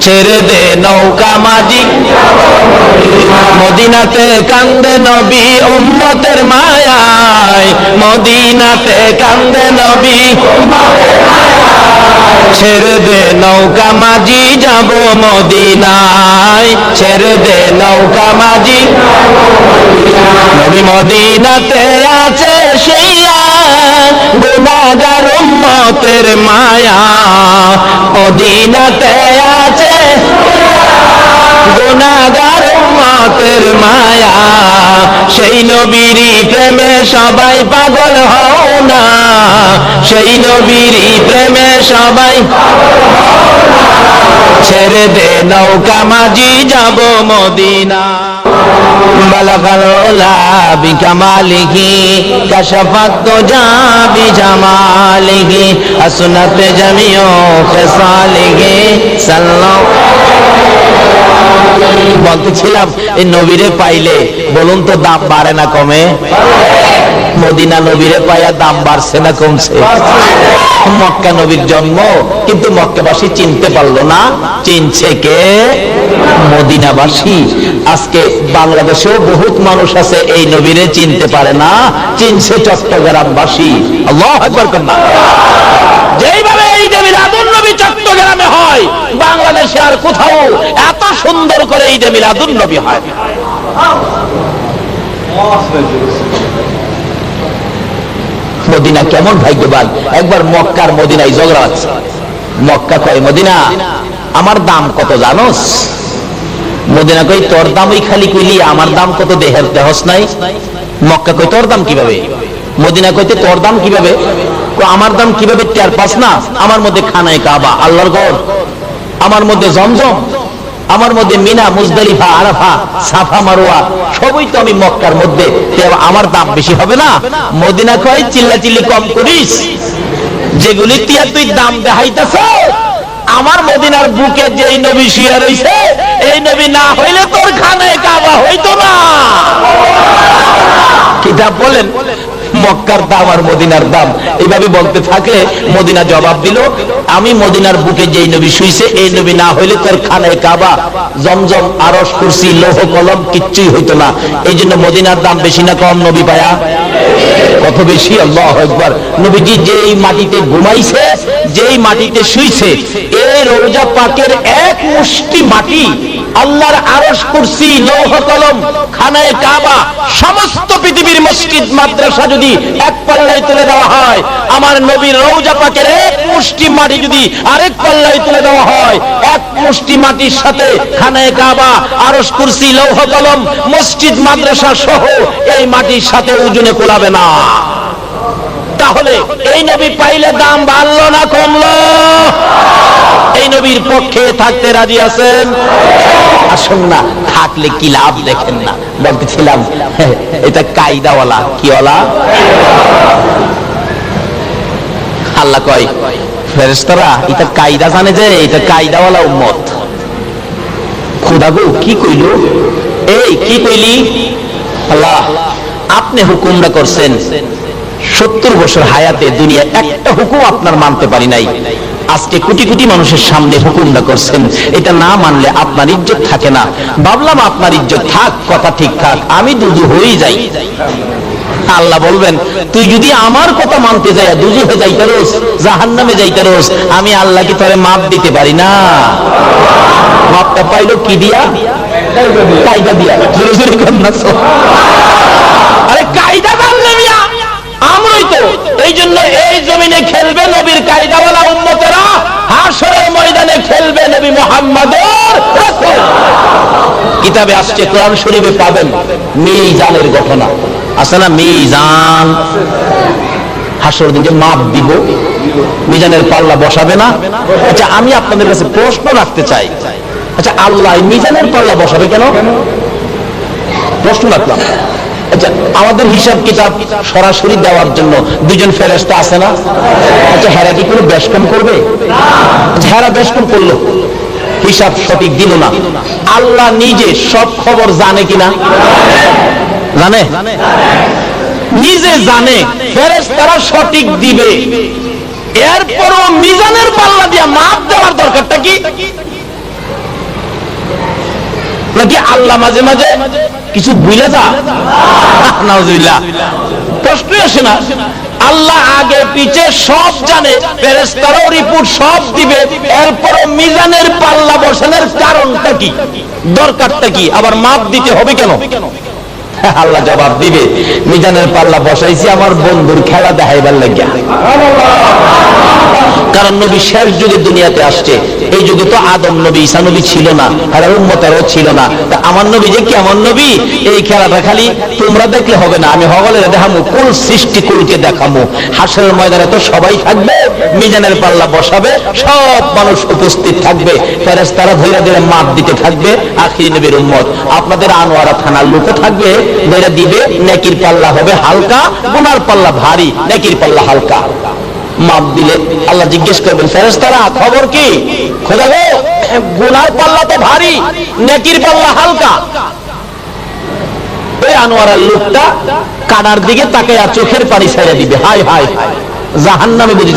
ছেড়ে দে নৌকা মাঝি মদিনাতে কান্দে নবী উম্মতের মায়ায়, মদিনাতে কান্দে নবী ছেড়ে দে নৌকা মাঝি যাব মদিনায়, ছেড়ে দে নৌকা মাঝি নবী মদিনাতে আছে সেইয়া গুনাহগার উম্মতের মায়া, মদিনাতে আছে গুনাহগার উম্মতের মায়া, সেই নবীরই প্রেমে সবাই পাগল হও না, সেই নবীরই প্রেমে সবাই ছেড়ে দে নৌকা মাঝি যাব মদিনা। বালাগাল উলা বিকামালিহি কাশাফাত দুজা বিজামালিহি আসনাত জামিউ খিসালিহি সাল্লাল্লাহু। বলতেছিলাম এই নবীরে পাইলে বলুন তো দাম বাড়ে না কমে? মদিনা নবীরে পাইয়া দাম বাড়ছে না কমছে? মক্কা নবীর জন্ম, কিন্তু মক্কাবাসী চিনতে পারলো না, চিনছে কে? মদিনাবাসী। আজকে বাংলাদেশেও বহুত মানুষ আছে এই নবীরে চিনতে পারে না, চিনছে চট্টগ্রামবাসী। আল্লাহু আকবার কন্যা। যেইভাবে এই যে মিলাদুন নবী চট্টগ্রামে হয়, বাংলাদেশে আর কোথাও এত সুন্দর করে এই যে মিলাদুন নবী হয়। মদিনা কেমন ভাগ্যবান। একবার মক্কার মদিনায় ঝগড়া আছে। মক্কা কয় মদিনা আমার দাম কত জানোস? মদিনা কই তোর দাম ওই খালি কইলি, আমার দাম কত দেহের দেহস নাই? মক্কা কই তোর দাম কিভাবে? মদিনা কইতে তোর দাম কিভাবে? আমার দাম কিভাবে টের পাস না? আমার মধ্যে খানায়ে কাবা আল্লাহর ঘর, আমার মধ্যে জমজম, আমার মধ্যে মিনা মুজদালিফা আরাফা সাফা মারওয়া সবই তো আমি মক্কার মধ্যে, আমার দাম বেশি হবে না? মদিনা কয় চিল্লাচিল্লি কম করিস, যেগুলি তিয়া তুই দাম দেখাইতেছ আমার মদিনার বুকে যেই নবী শুয়ে রইছে এই নবী না হইলে তোর খানায়ে কাবা হইতো না। কিতাব বলেন মক্কার দাম আর মদিনার দাম। এইভাবে বলতে থাকলে মদিনা জবাব দিল আমি মদিনার বুকে যেই নবী শুইছে এই নবী না হইলে তোর খানায়ে কাবা জমজম আরশ কুরসি লৌহ কলম কিচ্ছুই হইতো না। এই জন্য মদিনার দাম বেশি না কম নবী পায়া? কত বেশি। আল্লাহু আকবার। নবীজি যেই মাটিতে ঘুমাইছে, যেই মাটিতে শুইছে, এই রওজা পাকের এক মুষ্টি মাটি আল্লাহর আরশ কুরসি লৌহ কলম খানায়ে কাবা সমস্ত পৃথিবীর মসজিদ মাদ্রাসা যদি এক পাল্লায় তুলে দেওয়া হয়, আমার নবীর রওজা পাকের এক মুষ্টি মাটি যদি আরেক পাল্লায় তুলে দেওয়া হয়, এক মুষ্টি মাটির সাথে খানায়ে কাবা আরশ কুরসি লৌহ কলম মসজিদ মাদ্রাসা সহ এই মাটির সাথে ওজনে কোলাবে না। তাহলে এই নবী পাইলে দাম বাড়লো না কমলো? এই নবীর পক্ষে থাকতে রাজি আছেন? আসুন না, থাকলে কি লাভ দেখেন না। বলতেছিলাম এটা কায়দাওয়ালা। কি ওয়ালা? আল্লাহ কয় ফেরেশতারা এটা কায়দা জানে যে এটা কায়দাওয়ালা উম্মত। খোদা গো কি কইল? এই কি কইলি? আল্লাহ আপনি হুকুমটা করছেন 70 বছর হায়াতে দুনিয়া একটা হুকুম আপনার মানতে পারি নাই, আজকে কোটি কোটি মানুষের সামনে হুকুমটা করছেন, এটা না মানলে আপনার ইজ্জত থাকে না। ভাবলাম আপনার ইজ্জত থাক, কথা ঠিক থাক, আমি দুজু হয়ে যাই। আল্লাহ বলবেন তুই যদি আমার কথা মানতে যাই দুজুহে যাইতে রোস, জাহান্নামে যাইতে রোস, আমি আল্লাহ কি তোরে মাপ দিতে পারি না? মাপটা পাইলো কি দিয়া? কায়দা দিয়া। আরে কায়দা জানলে মিয়া আমরাই তো। এই জন্য এই জমিনে খেলবে নবীর কায়দাওয়ালা উম্মতেরা, হাশরের ময়দানে খেলবে নবী মুহাম্মদের রাসূল। কিতাবে আসছে, কোরআন শরীফে পাবেন মিজানের ঘটনা আছে না? মিজান, হাশর দিন যে মাপ দিব, মিজানের পাল্লা বসাবে না? আচ্ছা আমি আপনাদের কাছে প্রশ্ন রাখতে চাই, আচ্ছা আল্লাহ মিজানের পাল্লা বসাবে কেন? প্রশ্ন রাখলাম। আচ্ছা আমাদের হিসাব কিতাব সরাসরি দেওয়ার জন্য দুজন ফেরেশতা আছে না? আচ্ছা হেরা কি কোনো বেশকম করবে? হেরা বেশকম করলো, হিসাব সঠিক দিল না। আল্লাহ নিজে সব খবর জানে কিনা? জানে, নিজে জানে, ফেরেশতারা সঠিক দিবে, এরপরও মিজানের পাল্লা দিয়া মাপ দেওয়ার দরকারটা কি? নাকি আল্লাহ মাঝে মাঝে কিছু ভুলে যা? নাউজুবিল্লাহ, প্রশ্নই আসে না। আল্লাহ আগে পিছে সব জানে, ফেরেশতারাও রিপোর্ট সব দিবে, এরপর মিজানের পাল্লা বসানোর কারণটা কি, দরকারটা কি, আবার মাপ দিতে হবে কেন? আল্লাহ জবাব দিবে, মিজানের পাল্লা বসাইছি আমার বন্ধুর খেলা দেখাইবার লাগিয়া। কারণ নবী শেষ যুগে দুনিয়াতে আসছে, এই যুগে তো আদম নবী ঈসা নবী ছিল না, আর উম্মতেরও ছিল না। তা আমার নবী যে কেমন নবী, এই খেলাটা খালি তোমরা দেখলে হবে না, আমি হগলের দেখামু, কুল সৃষ্টি কুলকে দেখামু। হাসরের ময়দানে তো সবাই থাকবে, মিজানের পাল্লা বসাবে, সব মানুষ উপস্থিত থাকবে, ফেরেশতারা ধীরে ধীরে মাপ দিতে থাকবে। আখির নবীর উম্মত আপনাদের আনোয়ারা থানার লোকও থাকবে, ধীরে দিবে, নেকির পাল্লা হবে হালকা, গুনার পাল্লা ভারী, নেকির পাল্লা হালকা। মাপ দিলে আল্লাহ জিজ্ঞেস করবেন, ফেরেশতারা খবর কি? খোদা গো, গুনার পাল্লা তো ভারী, নেকির পাল্লা হালকা। ওই আনোয়ারের লোকটা কানার দিকে তাকায়া চোখের পানি ছেড়ে দিবে, হায় হায় হায়, জাহান্নামে বুঝি